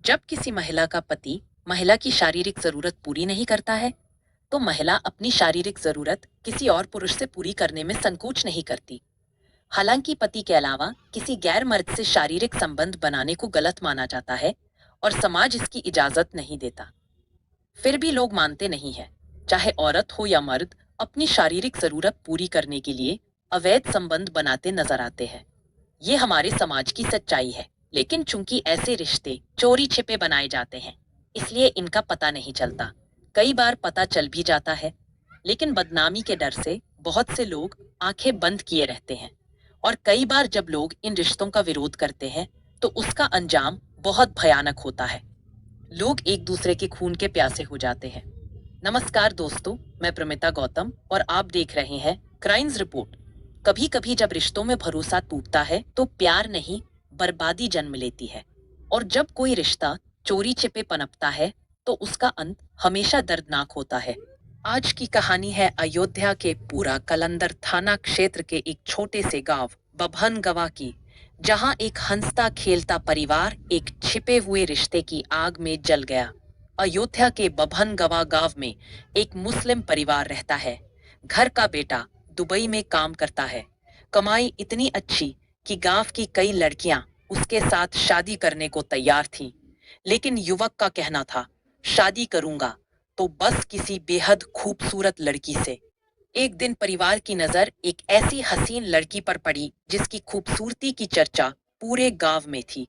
जब किसी महिला का पति महिला की शारीरिक जरूरत पूरी नहीं करता है, तो महिला अपनी शारीरिक जरूरत किसी और पुरुष से पूरी करने में संकोच नहीं करती। हालांकि पति के अलावा किसी गैर मर्द से शारीरिक संबंध बनाने को गलत माना जाता है और समाज इसकी इजाजत नहीं देता। फिर भी लोग मानते नहीं है, चाहे औरत हो या मर्द, अपनी शारीरिक जरूरत पूरी करने के लिए अवैध संबंध बनाते नजर आते हैं। ये हमारे समाज की सच्चाई है, लेकिन चूंकि ऐसे रिश्ते चोरी छिपे बनाए जाते हैं, इसलिए इनका पता नहीं चलता। कई बार पता चल भी जाता है, लेकिन बदनामी के डर से बहुत से लोग आंखें बंद किए रहते हैं। और कई बार जब लोग इन रिश्तों का विरोध करते हैं, तो उसका अंजाम बहुत भयानक होता है। लोग एक दूसरे के खून के प्यासे हो जाते हैं। नमस्कार दोस्तों, मैं प्रमिता गौतम और आप देख रहे हैं क्राइम्स रिपोर्ट। कभी कभी जब रिश्तों में भरोसा टूटता है, तो प्यार नहीं, बर्बादी जन्म लेती है। और जब कोई रिश्ता चोरी छिपे पनपता है, तो उसका अंत हमेशा दर्दनाक होता है। आज की कहानी है अयोध्या के पूरा कलंदर थाना क्षेत्र के एक छोटे से गांव बभनगवा की, जहां एक हंसता खेलता परिवार एक छिपे हुए रिश्ते की आग में जल गया। अयोध्या के बभनगवा गांव में एक मुस्लिम परिवार रहता है। घर का बेटा दुबई में काम करता है। कमाई इतनी अच्छी कि गांव की कई लड़कियां उसके साथ शादी करने को तैयार थीं। लेकिन युवक का कहना था, शादी करूंगा तो बस किसी बेहद खूबसूरत लड़की से। एक दिन परिवार की नजर एक ऐसी हसीन लड़की पर पड़ी जिसकी खूबसूरती की चर्चा पूरे गांव में थी।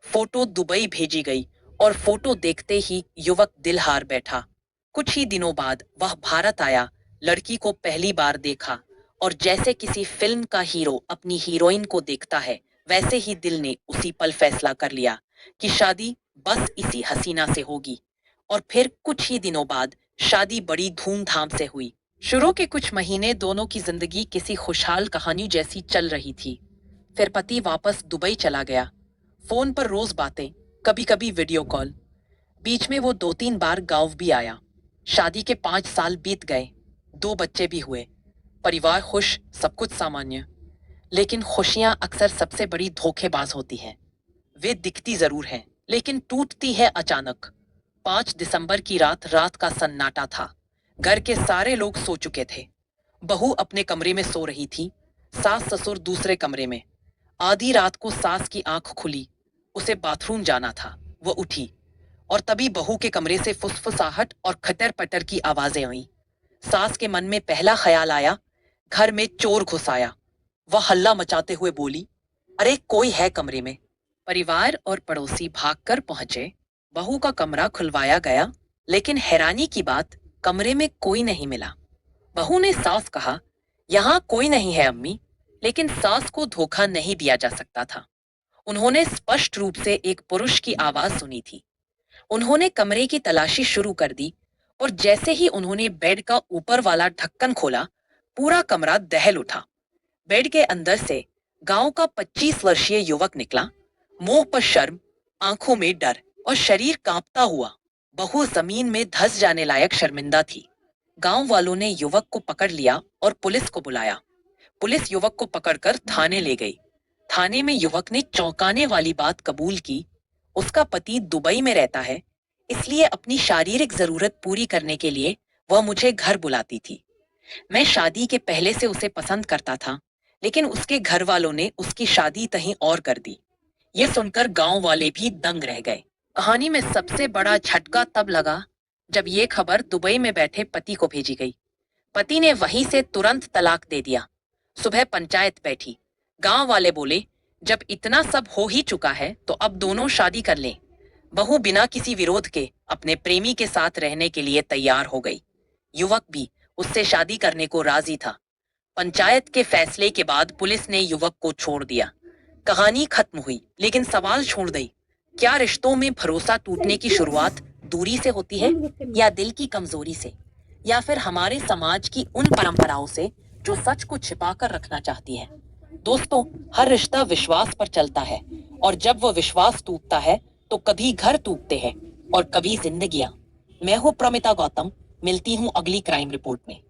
फोटो दुबई भेजी गई और फोटो देखते ही युवक दिल हार बैठा। कुछ ही दिनों बाद वह भारत आया, लड़की को पहली बार देखा और जैसे किसी फिल्म का हीरो अपनी हीरोइन को देखता है, वैसे ही दिल ने उसी पल फैसला कर लिया कि शादी बस इसी हसीना से होगी। और फिर कुछ ही दिनों बाद शादी बड़ी धूमधाम से हुई। शुरू के कुछ महीने दोनों की जिंदगी किसी खुशहाल कहानी जैसी चल रही थी। फिर पति वापस दुबई चला गया। फोन पर रोज बातें, कभी कभी वीडियो कॉल। बीच में वो 2-3 बार गांव भी आया। शादी के 5 साल बीत गए, 2 बच्चे भी हुए। परिवार खुश, सब कुछ सामान्य। लेकिन खुशियां अक्सर सबसे बड़ी धोखेबाज होती हैं। वे दिखती जरूर हैं, लेकिन टूटती है अचानक। 5 दिसंबर की रात रात का सन्नाटा था। घर के सारे लोग सो चुके थे। बहू अपने कमरे में सो रही थी, सास ससुर दूसरे कमरे में। आधी रात को सास की आंख खुली, उसे बाथरूम जाना था। वो उठी और तभी बहू के कमरे से फुसफुसाहट और खटर पटर की आवाजें आई। सास के मन में पहला ख्याल आया, घर में चोर घुस आया। वह हल्ला मचाते हुए बोली, अरे कोई है कमरे में। परिवार और पड़ोसी भागकर पहुंचे। बहू का कमरा खुलवाया गया, लेकिन हैरानी की बात, कमरे में कोई नहीं मिला। बहू ने सास कहा, यहाँ कोई नहीं है अम्मी। लेकिन सास को धोखा नहीं दिया जा सकता था। उन्होंने स्पष्ट रूप से एक पुरुष की आवाज सुनी थी। उन्होंने कमरे की तलाशी शुरू कर दी और जैसे ही उन्होंने बेड का ऊपर वाला ढक्कन खोला, पूरा कमरा दहल उठा। बेड के अंदर से गांव का 25 वर्षीय युवक निकला। मुंह पर शर्म, आंखों में डर और शरीर कांपता हुआ। बहू जमीन में धंस जाने लायक शर्मिंदा थी। गांव वालों ने युवक को पकड़ लिया और पुलिस को बुलाया। पुलिस युवक को पकड़कर थाने ले गई। थाने में युवक ने चौंकाने वाली बात कबूल की। उसका पति दुबई में रहता है, इसलिए अपनी शारीरिक जरूरत पूरी करने के लिए वह मुझे घर बुलाती थी। मैं शादी के पहले से उसे पसंद करता था, लेकिन उसके घर वालों ने उसकी शादी कहीं और कर दी। ये सुनकर गांव वाले भी दंग रह गए। कहानी में सबसे बड़ा झटका तब लगा जब ये खबर दुबई में बैठे पति को भेजी गई। पति ने वहीं से तुरंत तलाक दे दिया। सुबह पंचायत बैठी। गांव वाले बोले, जब इतना सब हो ही चुका है तो अब दोनों शादी कर लें। बहू बिना किसी विरोध के अपने प्रेमी के साथ रहने के लिए तैयार हो गई। युवक भी उससे शादी करने को राजी था। पंचायत के फैसले के बाद पुलिस ने युवक को छोड़ दिया। कहानी खत्म हुई, लेकिन सवाल छोड़ गई, क्या रिश्तों में भरोसा टूटने की शुरुआत दूरी से होती है, या दिल की कमजोरी से, या फिर हमारे समाज की उन परंपराओं से जो सच को छिपा कर रखना चाहती है। दोस्तों, हर रिश्ता विश्वास पर चलता है, और जब वो विश्वास टूटता है तो कभी घर टूटते हैं और कभी जिंदगियां। मैं हूं प्रमिता गौतम, मिलती हूं अगली क्राइम रिपोर्ट में।